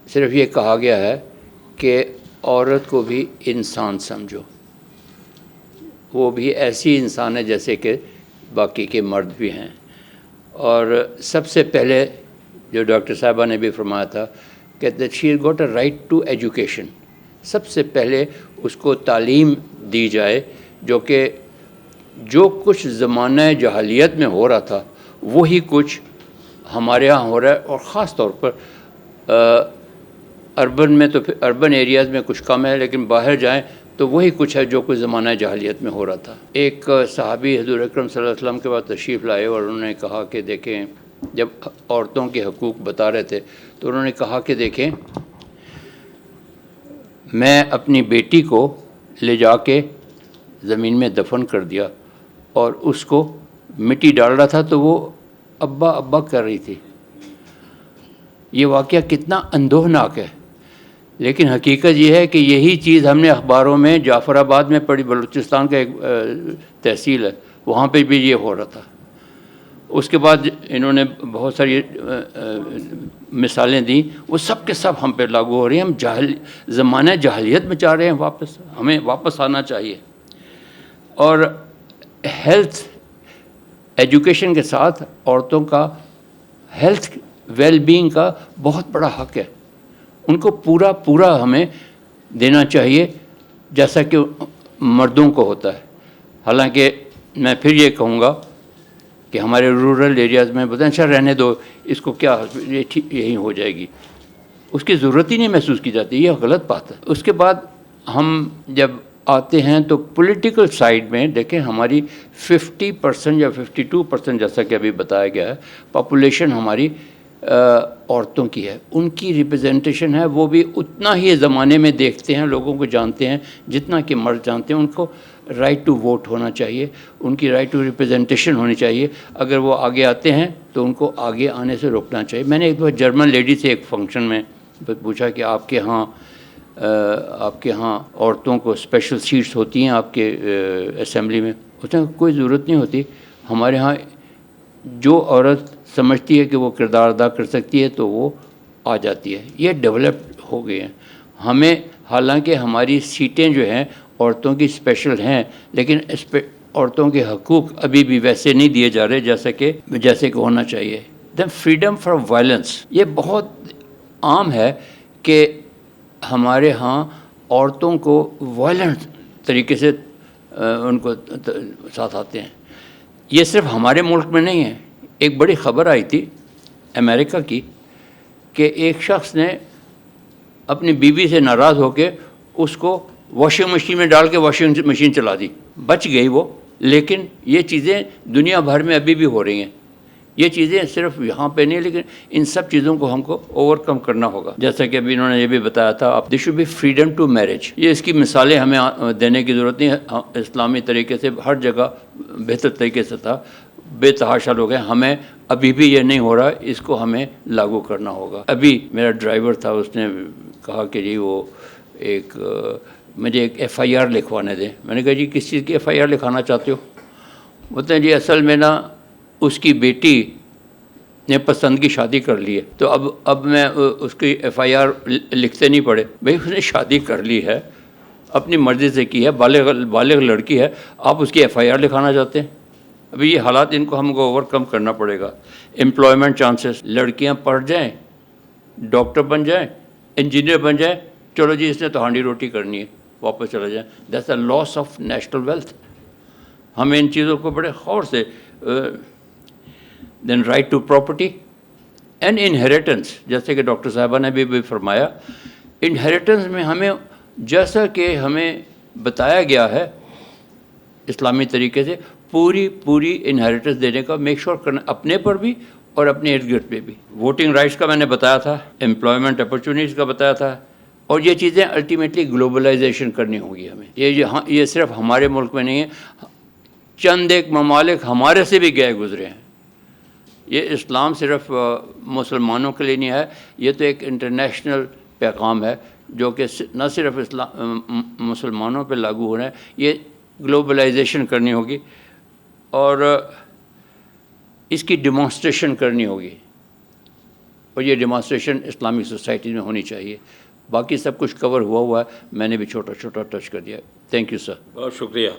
صرف یہ کہا گیا ہے کہ عورت کو بھی انسان سمجھو، وہ بھی ایسی انسان ہے جیسے کہ باقی کے مرد بھی ہیں۔ اور سب سے پہلے جو ڈاکٹر صاحبہ نے بھی فرمایا تھا کہ that she has got a right to education, سب سے پہلے اس کو تعلیم دی جائے، جو کچھ زمانہ جاہلیت میں ہو رہا تھا وہی کچھ ہمارے ہاں ہو رہا ہے، اور خاص طور پر اربن میں تو اربن ایریاز میں کچھ کم ہے، لیکن باہر جائیں تو وہی کچھ ہے جو کچھ زمانہ جاہلیت میں ہو رہا تھا۔ ایک صحابی حضور اکرم صلی اللہ علیہ وسلم کے بعد تشریف لائے اور انہوں نے کہا کہ دیکھیں، جب عورتوں کے حقوق بتا رہے تھے تو انہوں نے کہا کہ دیکھیں، میں اپنی بیٹی کو لے جا کے زمین میں دفن کر دیا اور اس کو مٹی ڈال رہا تھا تو وہ ابا ابا کر رہی تھی۔ یہ واقعہ کتنا اندوہناک ہے، لیکن حقیقت یہ ہے کہ یہی چیز ہم نے اخباروں میں جعفر آباد میں پڑھی، بلوچستان کا ایک تحصیل ہے، وہاں پہ بھی یہ ہو رہا تھا۔ اس کے بعد انہوں نے بہت ساری مثالیں دیں، وہ سب کے سب ہم پہ لاگو ہو رہی ہیں۔ ہم زمانہ جاہلیت میں چاہ رہے ہیں، ہمیں واپس آنا چاہیے۔ اور ہیلتھ ایجوکیشن کے ساتھ عورتوں کا ہیلتھ ویل بینگ کا بہت بڑا حق ہے، ان کو پورا ہمیں دینا چاہیے جیسا کہ مردوں کو ہوتا ہے۔ حالانکہ میں پھر یہ کہوں گا کہ ہمارے رورل ایریاز میں بتائیں اچھا رہنے دو اس کو، کیا یہی ہو جائے گی، اس کی ضرورت ہی نہیں محسوس کی جاتی، یہ غلط بات ہے۔ اس کے بعد ہم جب آتے ہیں تو پولیٹیکل سائیڈ میں دیکھیں، ہماری 50% یا 52% جیسا کہ ابھی بتایا گیا ہے پاپولیشن ہماری عورتوں کی ہے، ان کی ریپرزنٹیشن ہے، وہ بھی اتنا ہی زمانے میں دیکھتے ہیں، لوگوں کو جانتے ہیں جتنا کہ مرد جانتے ہیں۔ ان کو رائٹ ٹو ووٹ ہونا چاہیے، ان کی رائٹ ٹو ریپرزنٹیشن ہونی چاہیے۔ اگر وہ آگے آتے ہیں تو ان کو آگے آنے سے روکنا چاہیے۔ میں نے ایک بار جرمن لیڈی سے ایک فنکشن میں پوچھا کہ آپ کے ہاں عورتوں کو اسپیشل سیٹس ہوتی ہیں آپ کے اسمبلی میں؟ اس نے کوئی ضرورت نہیں ہوتی، ہمارے ہاں جو عورت سمجھتی ہے کہ وہ کردار ادا کر سکتی ہے تو وہ آ جاتی ہے۔ یہ ڈیولپ ہو گئے ہیں۔ ہمیں کہ ہماری سیٹیں جو ہیں عورتوں کی اسپیشل ہیں، لیکن اس پہ عورتوں کے حقوق ابھی بھی ویسے نہیں دیے جا رہے جیسے کہ ہونا چاہیے۔ دین فریڈم فرام وائلنس، یہ بہت عام ہے کہ ہمارے ہاں عورتوں کو وائلنٹ طریقے سے ان کو ساتھ آتے ہیں۔ یہ صرف ہمارے ملک میں نہیں ہے۔ ایک بڑی خبر آئی تھی امریکہ کی کہ ایک شخص نے اپنی بیوی سے ناراض ہو کے اس کو واشنگ مشین میں ڈال کے واشنگ مشین چلا دی، بچ گئی وہ، لیکن یہ چیزیں دنیا بھر میں ابھی بھی ہو رہی ہیں۔ یہ چیزیں صرف یہاں پہ نہیں، لیکن ان سب چیزوں کو ہم کو اوور کم کرنا ہوگا۔ جیسا کہ ابھی انہوں نے یہ بھی بتایا تھا، there should be freedom to marriage. یہ اس کی مثالیں ہمیں دینے کی ضرورت نہیں ہے، اسلامی طریقے سے ہر جگہ بہتر طریقے سے تھا، بے تحاشا لوگ ہیں۔ ہمیں ابھی بھی یہ نہیں ہو رہا، اس کو ہمیں لاگو کرنا ہوگا۔ ابھی میرا ڈرائیور تھا، اس نے کہا کہ جی وہ مجھے ایک FIR لکھوانے دیں۔ میں نے کہا جی کس چیز کی FIR لکھانا چاہتے ہو؟ بولتے ہیں جی اصل میں نا اس کی بیٹی نے پسند کی شادی کر لی ہے، تو اب میں اس کی FIR لکھتے نہیں پڑے۔ بھئی اس نے شادی کر لی ہے، اپنی مرضی سے کی ہے، بالغ لڑکی ہے، آپ اس کی FIR لکھانا چاہتے ہیں؟ ابھی یہ حالات ان کو ہم کو اوور کم کرنا پڑے گا۔ امپلائمنٹ چانسز، لڑکیاں پڑھ جائیں، ڈاکٹر بن جائیں، انجینئر بن جائیں، چلو جی اس نے تو ہانڈی روٹی کرنی ہے، واپس چلا جائیں۔ That's a loss of national wealth. ہمیں ان چیزوں کو بڑے غور سے دین right to property and inheritance, جیسے کہ ڈاکٹر صاحبہ نے بھی فرمایا، انہیریٹنس میں ہمیں جیسا کہ ہمیں بتایا گیا ہے اسلامی طریقے سے پوری انہیریٹنس دینے کا میک شور کرنا، اپنے پر بھی اور اپنے ارد گرد پہ بھی۔ ووٹنگ رائٹس کا میں نے بتایا تھا، امپلائمنٹ اپرچونیٹیز کا بتایا تھا، اور یہ چیزیں الٹیمیٹلی گلوبلائزیشن کرنی ہوگی ہمیں۔ یہ صرف ہمارے ملک میں نہیں ہے، چند ایک ممالک ہمارے سے بھی گئے گزرے ہیں۔ یہ اسلام صرف مسلمانوں کے لیے نہیں ہے، یہ تو ایک انٹرنیشنل پیغام ہے جو کہ نہ صرف مسلمانوں پہ لاگو ہو رہا ہے، یہ گلوبلائزیشن کرنی ہوگی اور اس کی ڈیمانسٹریشن کرنی ہوگی۔ اور یہ ڈیمانسٹریشن اسلامک سوسائٹیز میں ہونی چاہیے. باقی سب کچھ کور ہوا ہے، میں نے بھی چھوٹا چھوٹا ٹچ کر دیا. Thank you sir. بہت شکریہ.